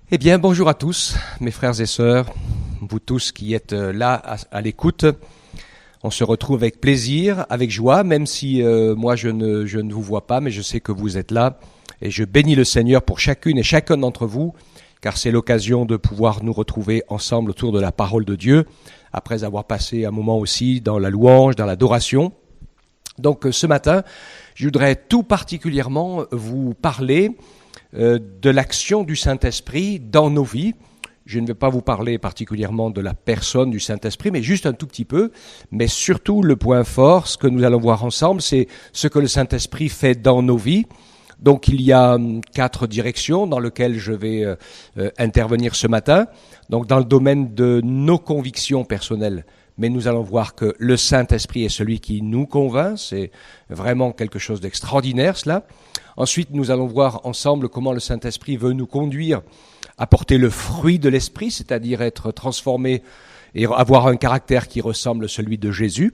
Eh bien, bonjour à tous, mes frères et sœurs, vous tous qui êtes là à l'écoute. On se retrouve avec plaisir, avec joie, même si moi je ne vous vois pas, mais je sais que vous êtes là. Et je bénis le Seigneur pour chacune et chacun d'entre vous, car c'est l'occasion de pouvoir nous retrouver ensemble autour de la parole de Dieu, après avoir passé un moment aussi dans la louange, dans l'adoration. Donc ce matin, je voudrais tout particulièrement vous parler de l'action du Saint-Esprit dans nos vies. Je ne vais pas vous parler particulièrement de la personne du Saint-Esprit, mais juste un tout petit peu. Mais surtout, le point fort, ce que nous allons voir ensemble, c'est ce que le Saint-Esprit fait dans nos vies. Donc, il y a 4 directions dans lesquelles je vais intervenir ce matin. Donc, dans le domaine de nos convictions personnelles. Mais nous allons voir que le Saint-Esprit est celui qui nous convainc. C'est vraiment quelque chose d'extraordinaire, cela. Ensuite, nous allons voir ensemble comment le Saint-Esprit veut nous conduire à porter le fruit de l'Esprit, c'est-à-dire être transformé et avoir un caractère qui ressemble à celui de Jésus.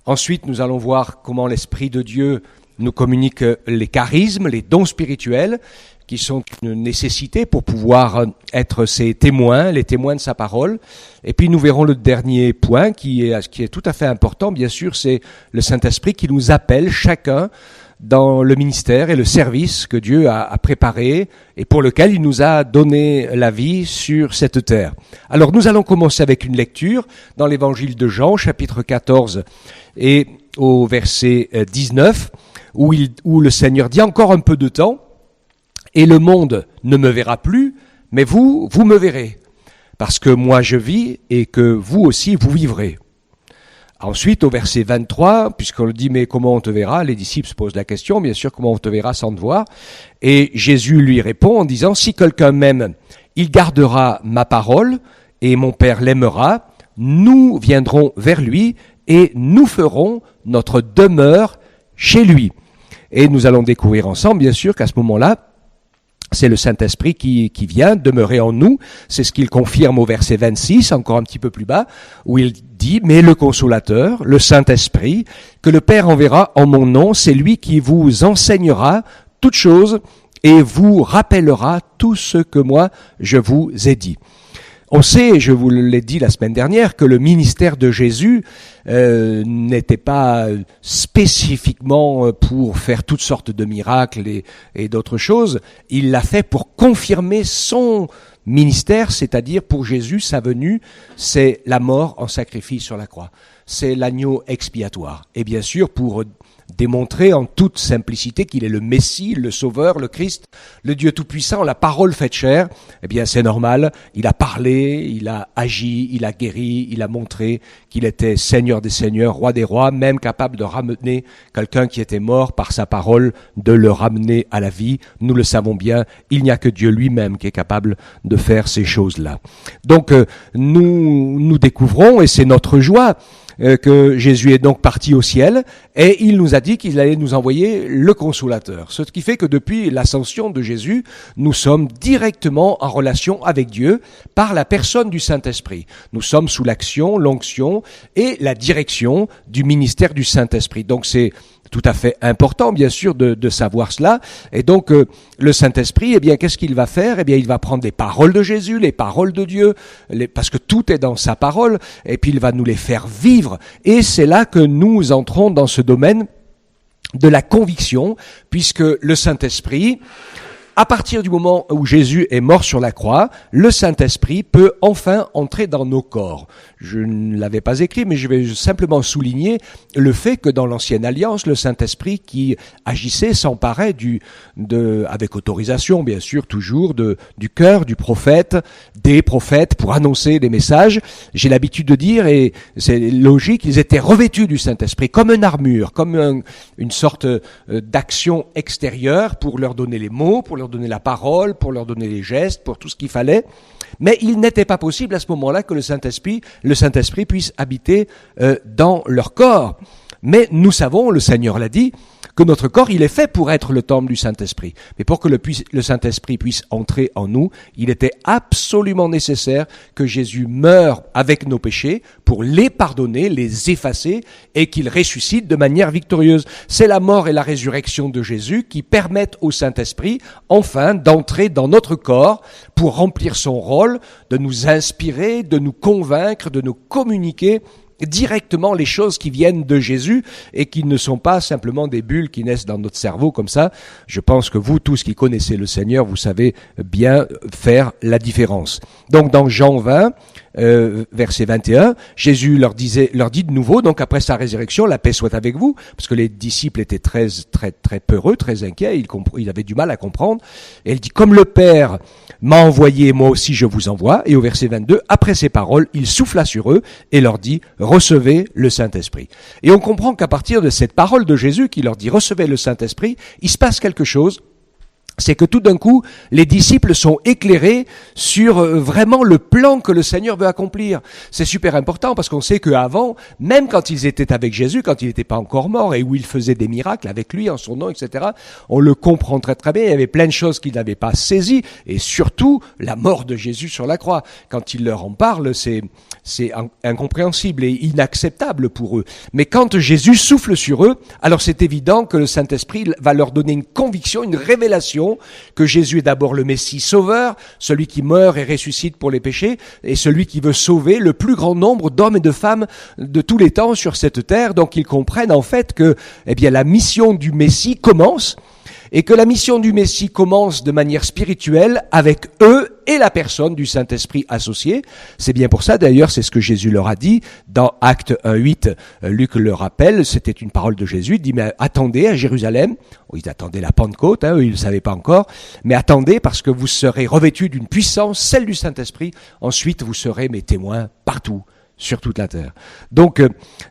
Ensuite, nous allons voir comment l'Esprit de Dieu nous communique les charismes, les dons spirituels, qui sont une nécessité pour pouvoir être ses témoins, les témoins de sa parole. Et puis nous verrons le dernier point qui est tout à fait important, bien sûr, c'est le Saint-Esprit qui nous appelle chacun dans le ministère et le service que Dieu a préparé et pour lequel il nous a donné la vie sur cette terre. Alors nous allons commencer avec une lecture dans l'évangile de Jean, chapitre 14 et au verset 19, où le Seigneur dit « Encore un peu de temps, et le monde ne me verra plus, mais vous me verrez, parce que moi je vis et que vous aussi vous vivrez. » Ensuite, au verset 23, puisqu'on le dit « Mais comment on te verra ?» Les disciples se posent la question, bien sûr, comment on te verra sans te voir. Et Jésus lui répond en disant « Si quelqu'un m'aime, il gardera ma parole, et mon Père l'aimera. Nous viendrons vers lui, et nous ferons notre demeure chez lui. » Et nous allons découvrir ensemble, bien sûr, qu'à ce moment-là, c'est le Saint-Esprit qui vient demeurer en nous. C'est ce qu'il confirme au verset 26, encore un petit peu plus bas, où il dit « Mais le Consolateur, le Saint-Esprit, que le Père enverra en mon nom, c'est lui qui vous enseignera toutes choses et vous rappellera tout ce que moi je vous ai dit. » On sait, je vous l'ai dit la semaine dernière, que le ministère de Jésus n'était pas spécifiquement pour faire toutes sortes de miracles et d'autres choses. Il l'a fait pour confirmer son ministère, c'est-à-dire pour Jésus, sa venue, c'est la mort en sacrifice sur la croix. C'est l'agneau expiatoire. Et bien sûr, pour démontrer en toute simplicité qu'il est le Messie, le Sauveur, le Christ, le Dieu Tout-Puissant, la parole faite chair, eh bien c'est normal, il a parlé, il a agi, il a guéri, il a montré qu'il était Seigneur des Seigneurs, Roi des Rois, même capable de ramener quelqu'un qui était mort par sa parole, de le ramener à la vie. Nous le savons bien, il n'y a que Dieu lui-même qui est capable de faire ces choses-là. Donc nous découvrons, et c'est notre joie, que Jésus est donc parti au ciel et il nous a dit qu'il allait nous envoyer le Consolateur. Ce qui fait que depuis l'ascension de Jésus, nous sommes directement en relation avec Dieu par la personne du Saint-Esprit. Nous sommes sous l'action, l'onction et la direction du ministère du Saint-Esprit. Donc c'est tout à fait important, bien sûr, de savoir cela. Et donc, le Saint-Esprit, eh bien, qu'est-ce qu'il va faire? Eh bien, il va prendre les paroles de Jésus, les paroles de Dieu, parce que tout est dans sa parole, et puis il va nous les faire vivre. Et c'est là que nous entrons dans ce domaine de la conviction, puisque le Saint-Esprit, à partir du moment où Jésus est mort sur la croix, le Saint-Esprit peut enfin entrer dans nos corps. Je ne l'avais pas écrit, mais je vais simplement souligner le fait que dans l'Ancienne Alliance, le Saint-Esprit qui agissait s'emparait avec autorisation, bien sûr, toujours, du cœur du prophète, des prophètes, pour annoncer des messages. J'ai l'habitude de dire, et c'est logique, ils étaient revêtus du Saint-Esprit, comme une armure, comme une sorte d'action extérieure pour leur donner les mots, pour leur donner la parole, pour leur donner les gestes, pour tout ce qu'il fallait. Mais il n'était pas possible à ce moment-là que le Saint-Esprit puisse habiter dans leur corps. Mais nous savons, le Seigneur l'a dit, que notre corps, il est fait pour être le temple du Saint-Esprit. Mais pour que le Saint-Esprit puisse entrer en nous, il était absolument nécessaire que Jésus meure avec nos péchés pour les pardonner, les effacer et qu'il ressuscite de manière victorieuse. C'est la mort et la résurrection de Jésus qui permettent au Saint-Esprit, enfin, d'entrer dans notre corps pour remplir son rôle, de nous inspirer, de nous convaincre, de nous communiquer directement les choses qui viennent de Jésus et qui ne sont pas simplement des bulles qui naissent dans notre cerveau comme ça. Je pense que vous tous qui connaissez le Seigneur, vous savez bien faire la différence. Donc dans Jean 20, verset 21, Jésus leur dit de nouveau, donc après sa résurrection, la paix soit avec vous, parce que les disciples étaient très peureux, très inquiets, ils avaient du mal à comprendre. Et il dit, comme le Père m'a envoyé, moi aussi je vous envoie. Et au verset 22, après ces paroles, il souffla sur eux et leur dit, recevez le Saint-Esprit. Et on comprend qu'à partir de cette parole de Jésus qui leur dit, recevez le Saint-Esprit, il se passe quelque chose. C'est que tout d'un coup, les disciples sont éclairés sur vraiment le plan que le Seigneur veut accomplir. C'est super important parce qu'on sait qu'avant, même quand ils étaient avec Jésus, quand il n'était pas encore mort et où il faisait des miracles avec lui en son nom, etc., on le comprend très très bien. Il y avait plein de choses qu'ils n'avaient pas saisies et surtout la mort de Jésus sur la croix. Quand il leur en parle, c'est incompréhensible et inacceptable pour eux. Mais quand Jésus souffle sur eux, alors c'est évident que le Saint-Esprit va leur donner une conviction, une révélation que Jésus est d'abord le Messie sauveur, celui qui meurt et ressuscite pour les péchés, et celui qui veut sauver le plus grand nombre d'hommes et de femmes de tous les temps sur cette terre. Donc ils comprennent en fait que la mission du Messie commence, et que la mission du Messie commence de manière spirituelle avec eux et la personne du Saint-Esprit associé. C'est bien pour ça, d'ailleurs, c'est ce que Jésus leur a dit dans Actes 1:8. Luc le rappelle, c'était une parole de Jésus, il dit, mais attendez à Jérusalem. Ils attendaient la Pentecôte, eux, ils ne le savaient pas encore. Mais attendez parce que vous serez revêtus d'une puissance, celle du Saint-Esprit. Ensuite, vous serez mes témoins partout, sur toute la terre. Donc,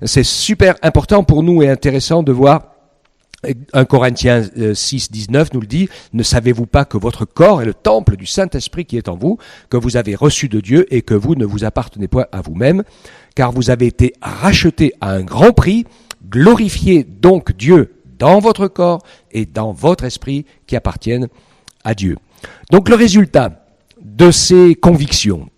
c'est super important pour nous et intéressant de voir 1 Corinthiens 6, 19 nous le dit, ne savez-vous pas que votre corps est le temple du Saint-Esprit qui est en vous, que vous avez reçu de Dieu et que vous ne vous appartenez point à vous-même, car vous avez été rachetés à un grand prix, glorifiez donc Dieu dans votre corps et dans votre esprit qui appartiennent à Dieu. Donc le résultat de ces convictions,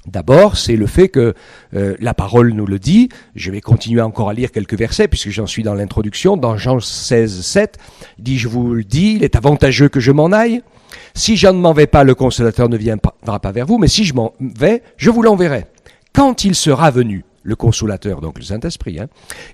d'abord, c'est le fait que la parole nous le dit. Je vais continuer encore à lire quelques versets puisque j'en suis dans l'introduction. Dans Jean 16, 7, il dit, je vous le dis, il est avantageux que je m'en aille. Si je ne m'en vais pas, le consolateur ne viendra pas vers vous, mais si je m'en vais, je vous l'enverrai. Quand il sera venu, le consolateur, donc le Saint-Esprit,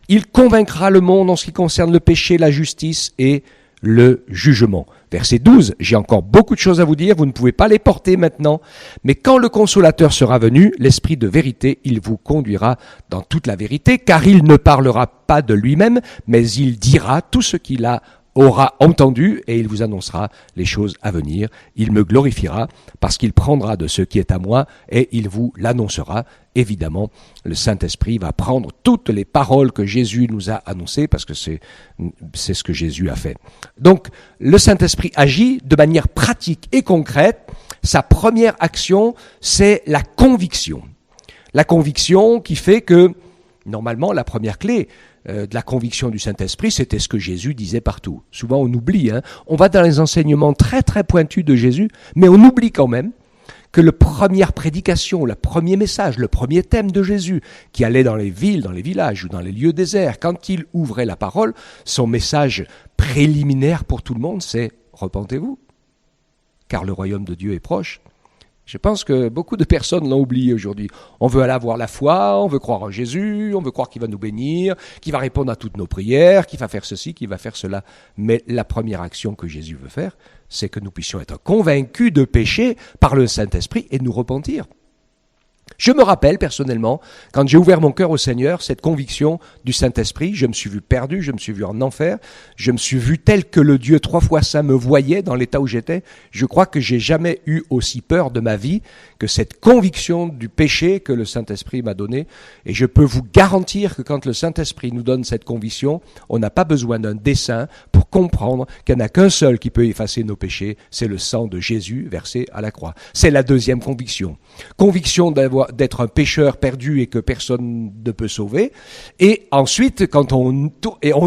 il convaincra le monde en ce qui concerne le péché, la justice et le jugement. Verset 12, j'ai encore beaucoup de choses à vous dire, vous ne pouvez pas les porter maintenant, mais quand le consolateur sera venu, l'Esprit de vérité, il vous conduira dans toute la vérité, car il ne parlera pas de lui-même, mais il dira tout ce qu'il aura entendu et il vous annoncera les choses à venir. Il me glorifiera parce qu'il prendra de ce qui est à moi et il vous l'annoncera. Évidemment, le Saint-Esprit va prendre toutes les paroles que Jésus nous a annoncées parce que c'est ce que Jésus a fait. Donc, le Saint-Esprit agit de manière pratique et concrète. Sa première action, c'est la conviction. La conviction qui fait que, normalement, la première clé de la conviction du Saint-Esprit, c'était ce que Jésus disait partout. Souvent, on oublie. On va dans les enseignements très très pointus de Jésus, mais on oublie quand même que la première prédication, le premier message, le premier thème de Jésus, qui allait dans les villes, dans les villages ou dans les lieux déserts, quand il ouvrait la parole, son message préliminaire pour tout le monde, c'est « Repentez-vous, car le royaume de Dieu est proche ». Je pense que beaucoup de personnes l'ont oublié aujourd'hui. On veut aller avoir la foi, on veut croire en Jésus, on veut croire qu'il va nous bénir, qu'il va répondre à toutes nos prières, qu'il va faire ceci, qu'il va faire cela. Mais la première action que Jésus veut faire, c'est que nous puissions être convaincus de péché par le Saint-Esprit et nous repentir. Je me rappelle personnellement, quand j'ai ouvert mon cœur au Seigneur, cette conviction du Saint-Esprit, je me suis vu perdu, je me suis vu en enfer, je me suis vu tel que le Dieu 3 fois saint me voyait dans l'état où j'étais. Je crois que j'ai jamais eu aussi peur de ma vie que cette conviction du péché que le Saint-Esprit m'a donné. Et je peux vous garantir que quand le Saint-Esprit nous donne cette conviction, on n'a pas besoin d'un dessein pour comprendre qu'il n'y en a qu'un seul qui peut effacer nos péchés, c'est le sang de Jésus versé à la croix. C'est la deuxième conviction. Conviction d'être un pécheur perdu et que personne ne peut sauver. Et ensuite, quand on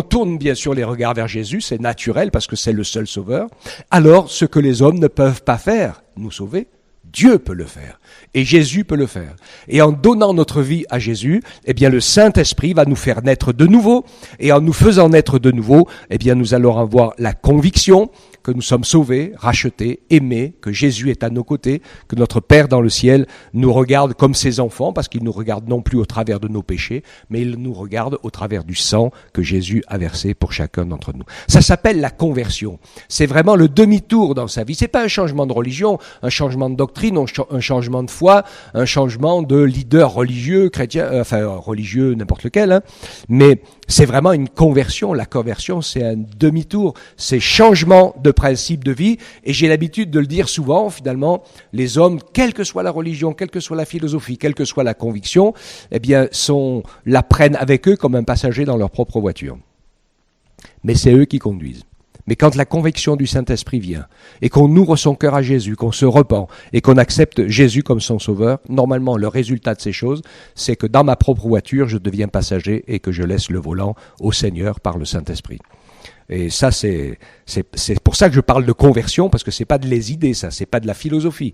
tourne bien sûr les regards vers Jésus, c'est naturel parce que c'est le seul sauveur, alors ce que les hommes ne peuvent pas faire, nous sauver, Dieu peut le faire. Et Jésus peut le faire. Et en donnant notre vie à Jésus, eh bien, le Saint-Esprit va nous faire naître de nouveau. Et en nous faisant naître de nouveau, eh bien, nous allons avoir la conviction que nous sommes sauvés, rachetés, aimés, que Jésus est à nos côtés, que notre Père dans le ciel nous regarde comme ses enfants, parce qu'il nous regarde non plus au travers de nos péchés, mais il nous regarde au travers du sang que Jésus a versé pour chacun d'entre nous. Ça s'appelle la conversion. C'est vraiment le demi-tour dans sa vie. C'est pas un changement de religion, un changement de doctrine, un changement de foi, un changement de leader religieux, chrétien, religieux, n'importe lequel, hein. Mais c'est vraiment une conversion. La conversion, c'est un demi-tour. C'est changement de principe de vie. Et j'ai l'habitude de le dire souvent, finalement, les hommes, quelle que soit la religion, quelle que soit la philosophie, quelle que soit la conviction, eh bien, la prennent avec eux comme un passager dans leur propre voiture. Mais c'est eux qui conduisent. Mais quand la conviction du Saint-Esprit vient et qu'on ouvre son cœur à Jésus, qu'on se repent et qu'on accepte Jésus comme son sauveur, normalement le résultat de ces choses, c'est que dans ma propre voiture, je deviens passager et que je laisse le volant au Seigneur par le Saint-Esprit. Et ça, c'est pour ça que je parle de conversion, parce que c'est pas de les idées, ça, c'est pas de la philosophie.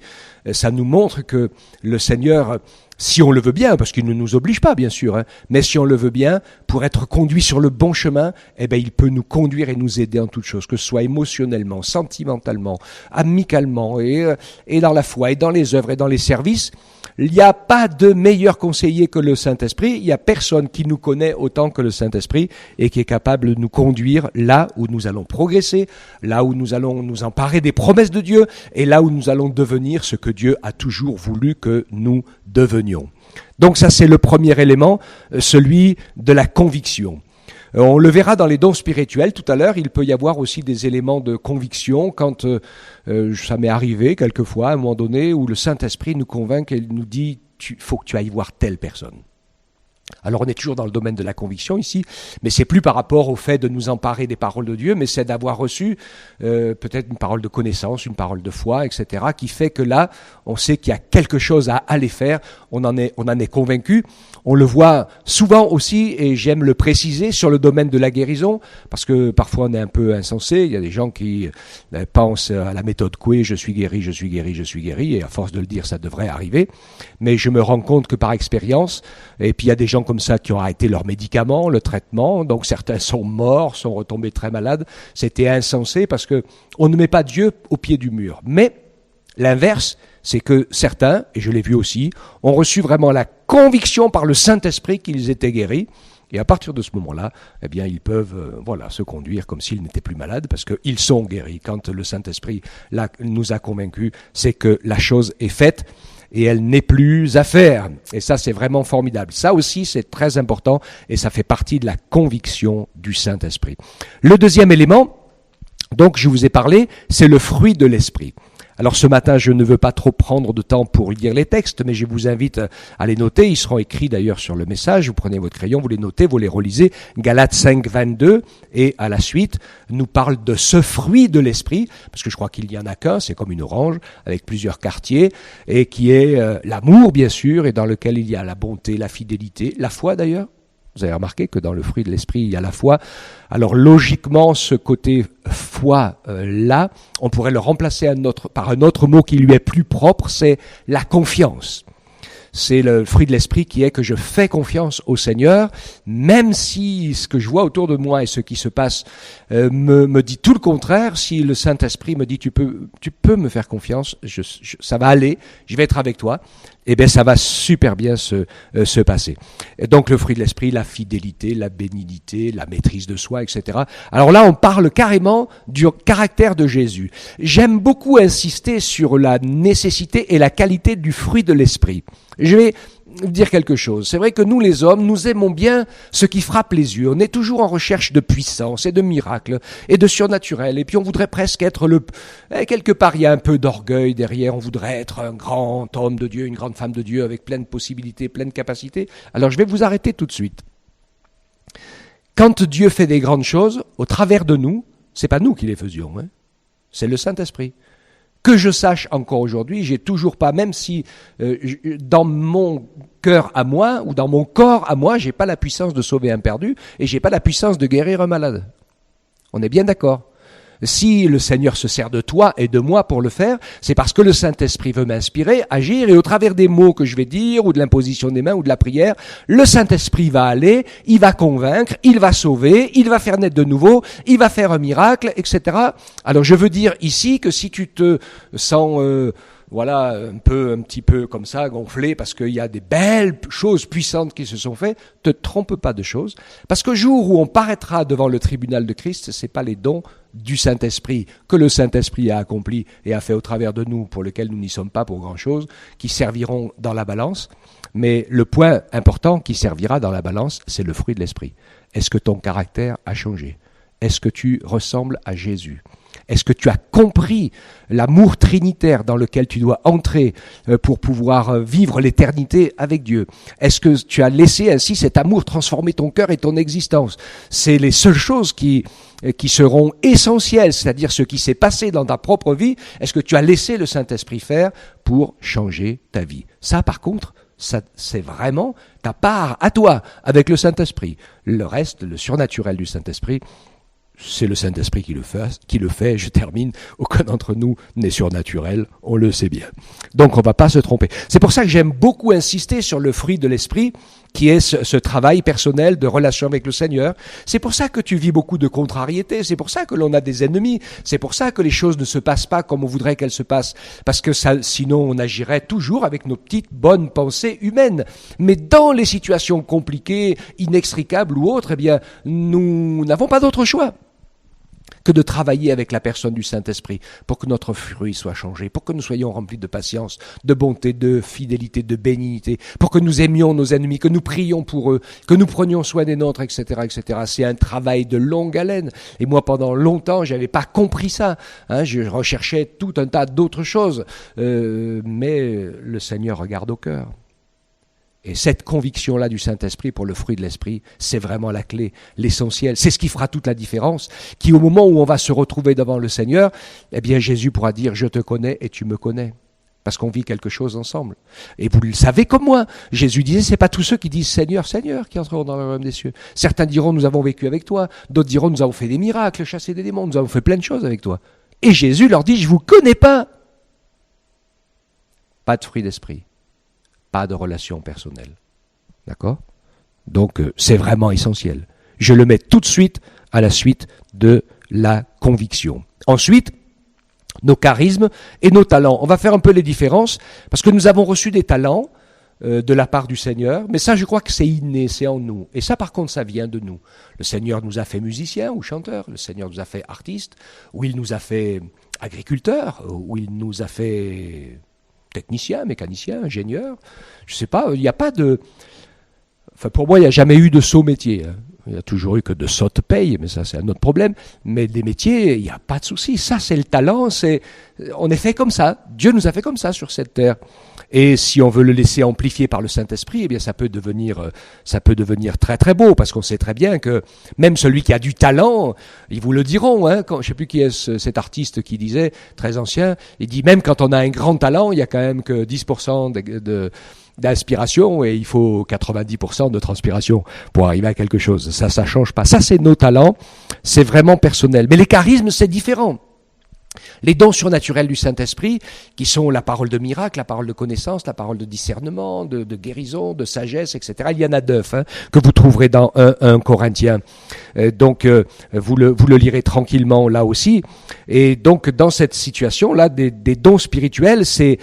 Ça nous montre que le Seigneur, si on le veut bien, parce qu'il ne nous oblige pas, bien sûr, hein, mais si on le veut bien, pour être conduit sur le bon chemin, eh ben, il peut nous conduire et nous aider en toutes choses, que ce soit émotionnellement, sentimentalement, amicalement, et dans la foi, et dans les œuvres, et dans les services. Il n'y a pas de meilleur conseiller que le Saint-Esprit. Il n'y a personne qui nous connaît autant que le Saint-Esprit et qui est capable de nous conduire là où nous allons progresser, là où nous allons nous emparer des promesses de Dieu et là où nous allons devenir ce que Dieu a toujours voulu que nous devenions. Donc ça, c'est le premier élément, celui de la conviction. On le verra dans les dons spirituels tout à l'heure, il peut y avoir aussi des éléments de conviction quand ça m'est arrivé quelquefois à un moment donné où le Saint-Esprit nous convainc et nous dit « faut que tu ailles voir telle personne ». Alors on est toujours dans le domaine de la conviction ici, mais c'est plus par rapport au fait de nous emparer des paroles de Dieu, mais c'est d'avoir reçu peut-être une parole de connaissance, une parole de foi, etc., qui fait que là, on sait qu'il y a quelque chose à aller faire, on en est convaincu. On le voit souvent aussi, et j'aime le préciser, sur le domaine de la guérison, parce que parfois on est un peu insensé, il y a des gens qui pensent à la méthode Coué, je suis guéri, je suis guéri, je suis guéri, et à force de le dire, ça devrait arriver, mais je me rends compte que par expérience, et puis il y a des gens comme ça qui ont arrêté leurs médicaments, le traitement, donc certains sont morts, sont retombés très malades, c'était insensé parce que on ne met pas Dieu au pied du mur. Mais l'inverse, c'est que certains, et je l'ai vu aussi, ont reçu vraiment la conviction par le Saint-Esprit qu'ils étaient guéris, et à partir de ce moment-là, eh bien, ils peuvent se conduire comme s'ils n'étaient plus malades parce qu'ils sont guéris. Quand le Saint-Esprit nous a convaincus, c'est que la chose est faite et elle n'est plus à faire. Et ça, c'est vraiment formidable. Ça aussi, c'est très important et ça fait partie de la conviction du Saint-Esprit. Le deuxième élément, donc je vous ai parlé, c'est le fruit de l'Esprit. Alors ce matin, je ne veux pas trop prendre de temps pour lire les textes, mais je vous invite à les noter. Ils seront écrits d'ailleurs sur le message. Vous prenez votre crayon, vous les notez, vous les relisez. Galates 5, 22 et à la suite nous parle de ce fruit de l'esprit, parce que je crois qu'il n'y en a qu'un, c'est comme une orange avec plusieurs quartiers, et qui est l'amour bien sûr, et dans lequel il y a la bonté, la fidélité, la foi d'ailleurs. Vous avez remarqué que dans le fruit de l'esprit, il y a la foi. Alors logiquement, ce côté foi là, on pourrait le remplacer par un autre mot qui lui est plus propre, c'est la confiance. C'est le fruit de l'esprit qui est que je fais confiance au Seigneur, même si ce que je vois autour de moi et ce qui se passe me dit tout le contraire. Si le Saint-Esprit me dit tu peux me faire confiance, ça va aller, je vais être avec toi, eh bien ça va super bien se passer. Et donc le fruit de l'esprit, la fidélité, la bénignité, la maîtrise de soi, etc. Alors là, on parle carrément du caractère de Jésus. J'aime beaucoup insister sur la nécessité et la qualité du fruit de l'esprit. Je vais dire quelque chose. C'est vrai que nous, les hommes, nous aimons bien ce qui frappe les yeux. On est toujours en recherche de puissance et de miracles et de surnaturel. Et puis on voudrait presque être quelque part, il y a un peu d'orgueil derrière. On voudrait être un grand homme de Dieu, une grande femme de Dieu avec plein de possibilités, plein de capacités. Alors je vais vous arrêter tout de suite. Quand Dieu fait des grandes choses, au travers de nous, c'est pas nous qui les faisions, hein. C'est le Saint-Esprit. Que je sache encore aujourd'hui, j'ai toujours pas, même si dans mon cœur à moi ou dans mon corps à moi, j'ai pas la puissance de sauver un perdu et j'ai pas la puissance de guérir un malade. On est bien d'accord. Si le Seigneur se sert de toi et de moi pour le faire, c'est parce que le Saint-Esprit veut m'inspirer, agir, et au travers des mots que je vais dire, ou de l'imposition des mains, ou de la prière, le Saint-Esprit va aller, il va convaincre, il va sauver, il va faire naître de nouveau, il va faire un miracle, etc. Alors je veux dire ici que si tu te sens un petit peu comme ça, gonflé, parce qu'il y a des belles choses puissantes qui se sont faites, te trompe pas de choses, parce que le jour où on paraîtra devant le tribunal de Christ, c'est pas les dons du Saint-Esprit que le Saint-Esprit a accompli et a fait au travers de nous, pour lequel nous n'y sommes pas pour grand-chose, qui serviront dans la balance, mais le point important qui servira dans la balance, c'est le fruit de l'Esprit. Est-ce que ton caractère a changé? Est-ce que tu ressembles à Jésus? Est-ce que tu as compris l'amour trinitaire dans lequel tu dois entrer pour pouvoir vivre l'éternité avec Dieu? Est-ce que tu as laissé ainsi cet amour transformer ton cœur et ton existence? C'est les seules choses qui seront essentielles, c'est-à-dire ce qui s'est passé dans ta propre vie. Est-ce que tu as laissé le Saint-Esprit faire pour changer ta vie? Ça, par contre, ça, c'est vraiment ta part à toi avec le Saint-Esprit. Le reste, le surnaturel du Saint-Esprit, c'est le Saint-Esprit qui le fait, je termine, aucun d'entre nous n'est surnaturel, on le sait bien. Donc on ne va pas se tromper. C'est pour ça que j'aime beaucoup insister sur le fruit de l'Esprit, qui est ce travail personnel de relation avec le Seigneur. C'est pour ça que tu vis beaucoup de contrariétés, c'est pour ça que l'on a des ennemis, c'est pour ça que les choses ne se passent pas comme on voudrait qu'elles se passent, parce que sinon on agirait toujours avec nos petites bonnes pensées humaines. Mais dans les situations compliquées, inextricables ou autres, eh bien, nous n'avons pas d'autre choix que de travailler avec la personne du Saint-Esprit pour que notre fruit soit changé, pour que nous soyons remplis de patience, de bonté, de fidélité, de bénignité, pour que nous aimions nos ennemis, que nous prions pour eux, que nous prenions soin des nôtres, etc., etc. C'est un travail de longue haleine. Et moi, pendant longtemps, j'avais pas compris ça. Je recherchais tout un tas d'autres choses. Mais le Seigneur regarde au cœur. Et cette conviction-là du Saint-Esprit pour le fruit de l'Esprit, c'est vraiment la clé, l'essentiel. C'est ce qui fera toute la différence, qui au moment où on va se retrouver devant le Seigneur, eh bien Jésus pourra dire « Je te connais et tu me connais ». Parce qu'on vit quelque chose ensemble. Et vous le savez comme moi. Jésus disait, c'est pas tous ceux qui disent Seigneur, Seigneur qui entreront dans le royaume des cieux. Certains diront, nous avons vécu avec toi. D'autres diront, nous avons fait des miracles, chassé des démons, nous avons fait plein de choses avec toi. Et Jésus leur dit, je vous connais pas. Pas de fruit d'esprit. Pas de relation personnelle. D'accord? Donc, c'est vraiment essentiel. Je le mets tout de suite à la suite de la conviction. Ensuite, nos charismes et nos talents. On va faire un peu les différences, parce que nous avons reçu des talents de la part du Seigneur, mais ça, je crois que c'est inné, c'est en nous. Et ça, par contre, ça vient de nous. Le Seigneur nous a fait musiciens ou chanteurs, le Seigneur nous a fait artistes, ou il nous a fait agriculteurs, ou il nous a fait technicien, mécanicien, ingénieur, je sais pas, il n'y a pas de... Enfin, pour moi, il n'y a jamais eu de saut métier. Il n'y a toujours eu que de sottes payes, mais ça, c'est un autre problème. Mais des métiers, il n'y a pas de souci. Ça, c'est le talent, on est fait comme ça. Dieu nous a fait comme ça sur cette terre. Et si on veut le laisser amplifier par le Saint-Esprit, eh bien, ça peut devenir très très beau, parce qu'on sait très bien que même celui qui a du talent, ils vous le diront, quand, je sais plus qui est cet artiste qui disait, très ancien, il dit même quand on a un grand talent, il y a quand même que 10% d'inspiration et il faut 90% de transpiration pour arriver à quelque chose. Ça change pas. Ça, c'est nos talents. C'est vraiment personnel. Mais les charismes, c'est différent. Les dons surnaturels du Saint-Esprit, qui sont la parole de miracle, la parole de connaissance, la parole de discernement, de guérison, de sagesse, etc. Il y en a 9 que vous trouverez dans 1 Corinthiens. Donc, vous le lirez tranquillement là aussi. Et donc, dans cette situation-là, des dons spirituels, c'est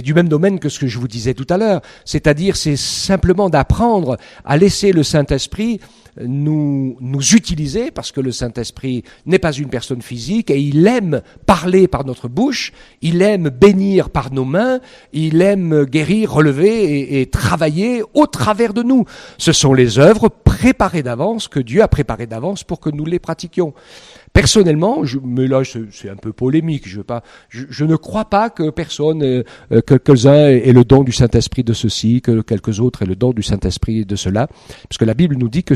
du même domaine que ce que je vous disais tout à l'heure. C'est-à-dire, c'est simplement d'apprendre à laisser le Saint-Esprit nous utiliser, parce que le Saint-Esprit n'est pas une personne physique et il aime parler par notre bouche, il aime bénir par nos mains, il aime guérir, relever et travailler au travers de nous. Ce sont les œuvres préparées d'avance, que Dieu a préparées d'avance pour que nous les pratiquions. Personnellement, mais là c'est un peu polémique, je ne crois pas que quelques-uns aient le don du Saint-Esprit de ceci, que quelques autres aient le don du Saint-Esprit de cela, parce que la Bible nous dit que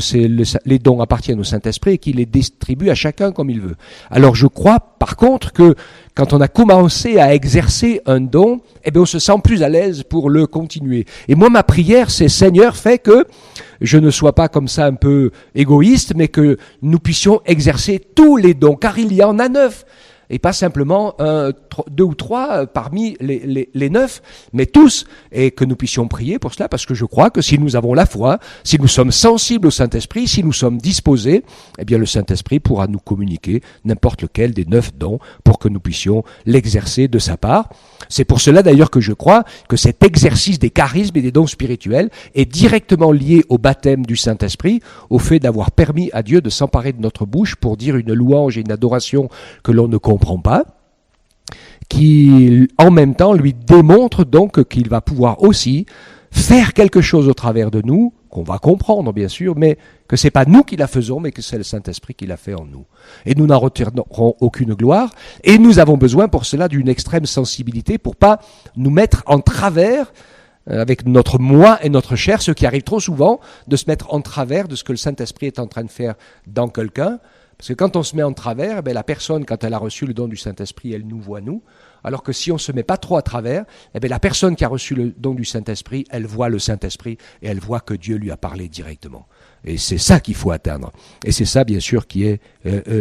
les dons appartiennent au Saint-Esprit et qu'il les distribue à chacun comme il veut. Alors je crois par contre que quand on a commencé à exercer un don, eh bien, on se sent plus à l'aise pour le continuer. Et moi, ma prière, c'est Seigneur, fais que je ne sois pas comme ça un peu égoïste, mais que nous puissions exercer tous les dons, car il y en a 9. Et pas simplement 2 ou 3 parmi les 9, mais tous, et que nous puissions prier pour cela, parce que je crois que si nous avons la foi, si nous sommes sensibles au Saint-Esprit, si nous sommes disposés, eh bien le Saint-Esprit pourra nous communiquer n'importe lequel des 9 dons pour que nous puissions l'exercer de sa part. C'est pour cela d'ailleurs que je crois que cet exercice des charismes et des dons spirituels est directement lié au baptême du Saint-Esprit, au fait d'avoir permis à Dieu de s'emparer de notre bouche pour dire une louange et une adoration que l'on ne comprend pas, qui en même temps lui démontre donc qu'il va pouvoir aussi faire quelque chose au travers de nous, qu'on va comprendre bien sûr, mais que c'est pas nous qui la faisons, mais que c'est le Saint-Esprit qui l'a fait en nous. Et nous n'en retirerons aucune gloire, et nous avons besoin pour cela d'une extrême sensibilité pour pas nous mettre en travers avec notre moi et notre chair, ce qui arrive trop souvent, de se mettre en travers de ce que le Saint-Esprit est en train de faire dans quelqu'un. Parce que quand on se met en travers, la personne, quand elle a reçu le don du Saint-Esprit, elle nous voit nous. Alors que si on ne se met pas trop à travers, la personne qui a reçu le don du Saint-Esprit, elle voit le Saint-Esprit et elle voit que Dieu lui a parlé directement. Et c'est ça qu'il faut atteindre. Et c'est ça, bien sûr, qui est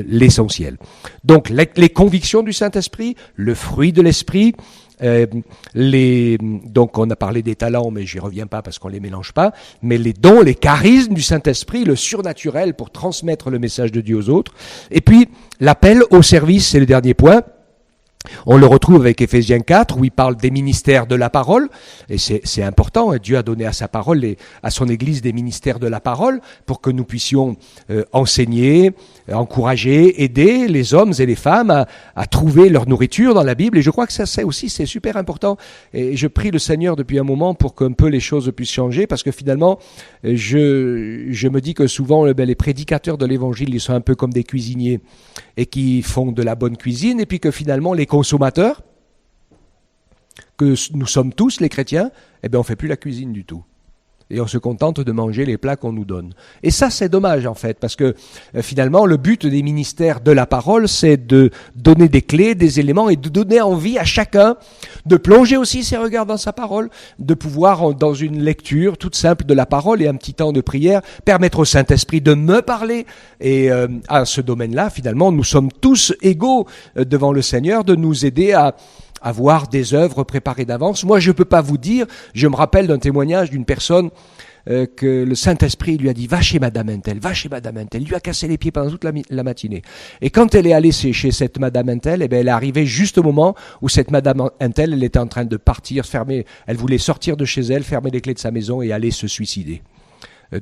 l'essentiel. Donc, les convictions du Saint-Esprit, le fruit de l'Esprit, donc on a parlé des talents, mais j'y reviens pas parce qu'on les mélange pas, mais les dons, les charismes du Saint-Esprit, le surnaturel pour transmettre le message de Dieu aux autres, et puis l'appel au service, c'est le dernier point. On le retrouve avec Éphésiens 4, où il parle des ministères de la parole, et c'est important, Dieu a donné à sa parole et à son Église des ministères de la parole, pour que nous puissions enseigner, encourager, aider les hommes et les femmes à trouver leur nourriture dans la Bible, et je crois que ça c'est super important, et je prie le Seigneur depuis un moment pour qu'un peu les choses puissent changer, parce que finalement, je me dis que souvent les prédicateurs de l'Évangile, ils sont un peu comme des cuisiniers, et qui font de la bonne cuisine, et puis que finalement les consommateurs, que nous sommes tous les chrétiens, on fait plus la cuisine du tout. Et on se contente de manger les plats qu'on nous donne. Et ça, c'est dommage en fait, parce que finalement, le but des ministères de la parole, c'est de donner des clés, des éléments, et de donner envie à chacun de plonger aussi ses regards dans sa parole, de pouvoir, dans une lecture toute simple de la parole et un petit temps de prière, permettre au Saint-Esprit de me parler. Et à ce domaine-là, finalement, nous sommes tous égaux devant le Seigneur, de nous aider à avoir des œuvres préparées d'avance. Moi, je ne peux pas vous dire, je me rappelle d'un témoignage d'une personne que le Saint-Esprit lui a dit « Va chez Madame Untel, va chez Madame Untel ». Il lui a cassé les pieds pendant toute la matinée. Et quand elle est allée chez cette Madame Untel, elle est arrivée juste au moment où cette Madame Untel, elle était en train de partir, elle voulait sortir de chez elle, fermer les clés de sa maison et aller se suicider.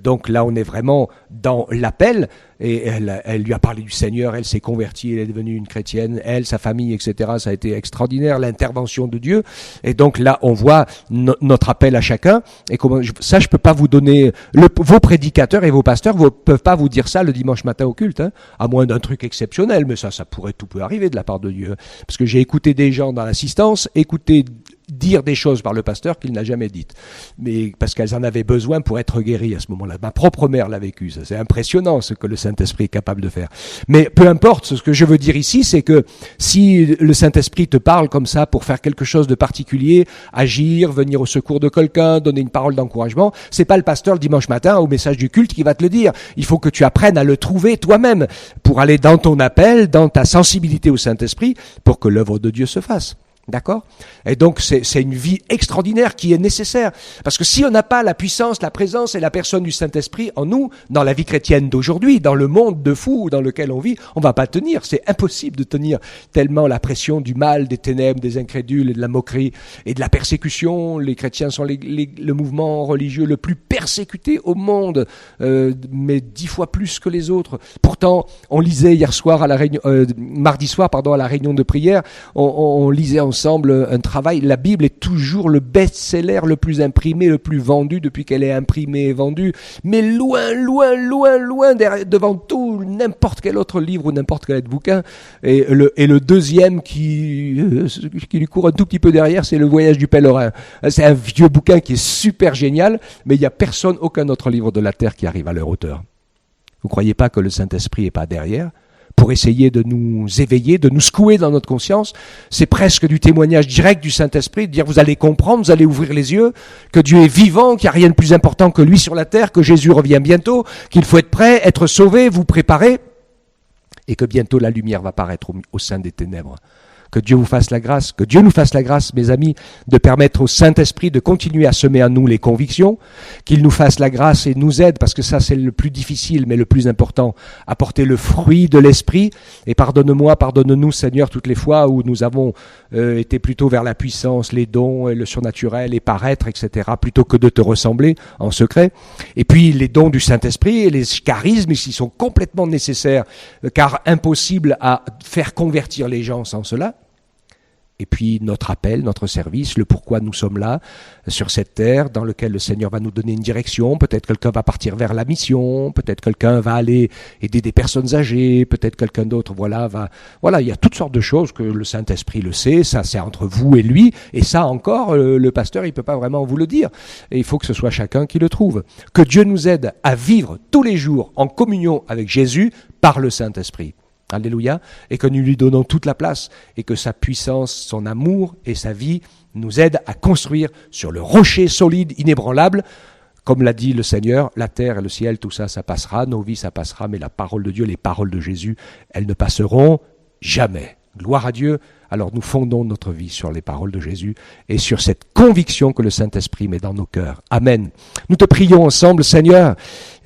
Donc là, on est vraiment dans l'appel, et elle lui a parlé du Seigneur, elle s'est convertie, elle est devenue une chrétienne, elle, sa famille, etc. Ça a été extraordinaire, l'intervention de Dieu. Et donc là, on voit notre appel à chacun. Et ça, je peux pas vous donner, vos prédicateurs et vos pasteurs ne peuvent pas vous dire ça le dimanche matin au culte, à moins d'un truc exceptionnel, mais ça tout peut arriver de la part de Dieu. Parce que j'ai écouté des gens dans l'assistance, dire des choses par le pasteur qu'il n'a jamais dites, mais parce qu'elles en avaient besoin pour être guéries à ce moment-là. Ma propre mère l'a vécu, ça, c'est impressionnant ce que le Saint-Esprit est capable de faire. Mais peu importe, ce que je veux dire ici, c'est que si le Saint-Esprit te parle comme ça pour faire quelque chose de particulier, agir, venir au secours de quelqu'un, donner une parole d'encouragement, c'est pas le pasteur le dimanche matin au message du culte qui va te le dire. Il faut que tu apprennes à le trouver toi-même pour aller dans ton appel, dans ta sensibilité au Saint-Esprit, pour que l'œuvre de Dieu se fasse. D'accord ? Et donc c'est une vie extraordinaire qui est nécessaire. Parce que si on n'a pas la puissance, la présence et la personne du Saint-Esprit en nous, dans la vie chrétienne d'aujourd'hui, dans le monde de fous dans lequel on vit, on va pas tenir. C'est impossible de tenir tellement la pression du mal, des ténèbres, des incrédules et de la moquerie et de la persécution. Les chrétiens sont le mouvement religieux le plus persécuté au monde, mais 10 fois plus que les autres. Pourtant, on lisait hier soir mardi soir, à la réunion de prière, on lisait ensemble un travail. La Bible est toujours le best-seller le plus imprimé, le plus vendu depuis qu'elle est imprimée et vendue, mais loin devant tout n'importe quel autre livre ou n'importe quel autre bouquin. Et le deuxième qui lui court un tout petit peu derrière, c'est Le Voyage du pèlerin. C'est un vieux bouquin qui est super génial, mais il n'y a aucun autre livre de la terre qui arrive à leur hauteur. Vous croyez pas que le Saint-Esprit est pas derrière pour essayer de nous éveiller, de nous secouer dans notre conscience. C'est presque du témoignage direct du Saint-Esprit, de dire vous allez comprendre, vous allez ouvrir les yeux, que Dieu est vivant, qu'il n'y a rien de plus important que lui sur la terre, que Jésus revient bientôt, qu'il faut être prêt, être sauvé, vous préparer, et que bientôt la lumière va paraître au sein des ténèbres. Que Dieu vous fasse la grâce, que Dieu nous fasse la grâce, mes amis, de permettre au Saint-Esprit de continuer à semer en nous les convictions, qu'il nous fasse la grâce et nous aide, parce que ça c'est le plus difficile, mais le plus important, à porter le fruit de l'Esprit. Et pardonne-moi, pardonne-nous, Seigneur, toutes les fois où nous avons été plutôt vers la puissance, les dons, le surnaturel, et paraître, etc., plutôt que de te ressembler en secret. Et puis les dons du Saint-Esprit et les charismes, ils sont complètement nécessaires, car impossible à faire convertir les gens sans cela. Et puis notre appel, notre service, le pourquoi nous sommes là, sur cette terre, dans lequel le Seigneur va nous donner une direction. Peut-être quelqu'un va partir vers la mission, peut-être quelqu'un va aller aider des personnes âgées, peut-être quelqu'un d'autre, voilà, il y a toutes sortes de choses que le Saint-Esprit le sait, ça c'est entre vous et lui, et ça encore, le pasteur, il peut pas vraiment vous le dire. Et il faut que ce soit chacun qui le trouve. Que Dieu nous aide à vivre tous les jours en communion avec Jésus par le Saint-Esprit. Alléluia, et que nous lui donnons toute la place, et que sa puissance, son amour et sa vie nous aident à construire sur le rocher solide, inébranlable. Comme l'a dit le Seigneur, la terre et le ciel, tout ça, ça passera, nos vies, ça passera, mais la parole de Dieu, les paroles de Jésus, elles ne passeront jamais. Gloire à Dieu. Alors nous fondons notre vie sur les paroles de Jésus et sur cette conviction que le Saint-Esprit met dans nos cœurs. Amen. Nous te prions ensemble, Seigneur.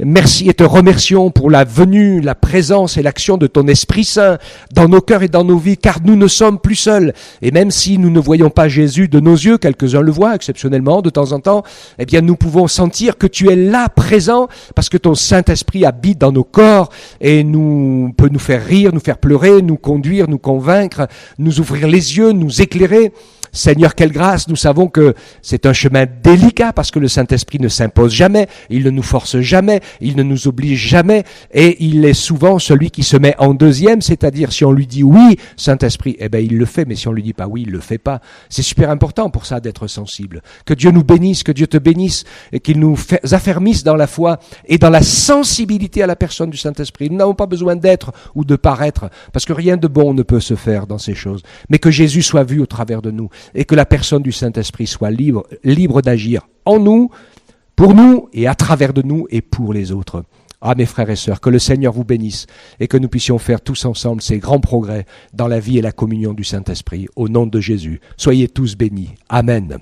Merci et te remercions pour la venue, la présence et l'action de ton Esprit Saint dans nos cœurs et dans nos vies, car nous ne sommes plus seuls. Et même si nous ne voyons pas Jésus de nos yeux, quelques-uns le voient exceptionnellement de temps en temps, eh bien nous pouvons sentir que tu es là présent parce que ton Saint-Esprit habite dans nos corps et peut nous faire rire, nous faire pleurer, nous conduire, nous convaincre, nous ouvrir les yeux, nous éclairer. Seigneur, quelle grâce, nous savons que c'est un chemin délicat parce que le Saint-Esprit ne s'impose jamais, il ne nous force jamais, il ne nous oblige jamais et il est souvent celui qui se met en deuxième, c'est-à-dire si on lui dit oui, Saint-Esprit, eh bien il le fait, mais si on lui dit pas oui, il le fait pas. C'est super important pour ça d'être sensible. Que Dieu nous bénisse, que Dieu te bénisse et qu'il nous affermisse dans la foi et dans la sensibilité à la personne du Saint-Esprit. Nous n'avons pas besoin d'être ou de paraître parce que rien de bon ne peut se faire dans ces choses, mais que Jésus soit vu au travers de nous. Et que la personne du Saint-Esprit soit libre d'agir en nous, pour nous et à travers de nous et pour les autres. Ah mes frères et sœurs, que le Seigneur vous bénisse et que nous puissions faire tous ensemble ces grands progrès dans la vie et la communion du Saint-Esprit. Au nom de Jésus, soyez tous bénis. Amen.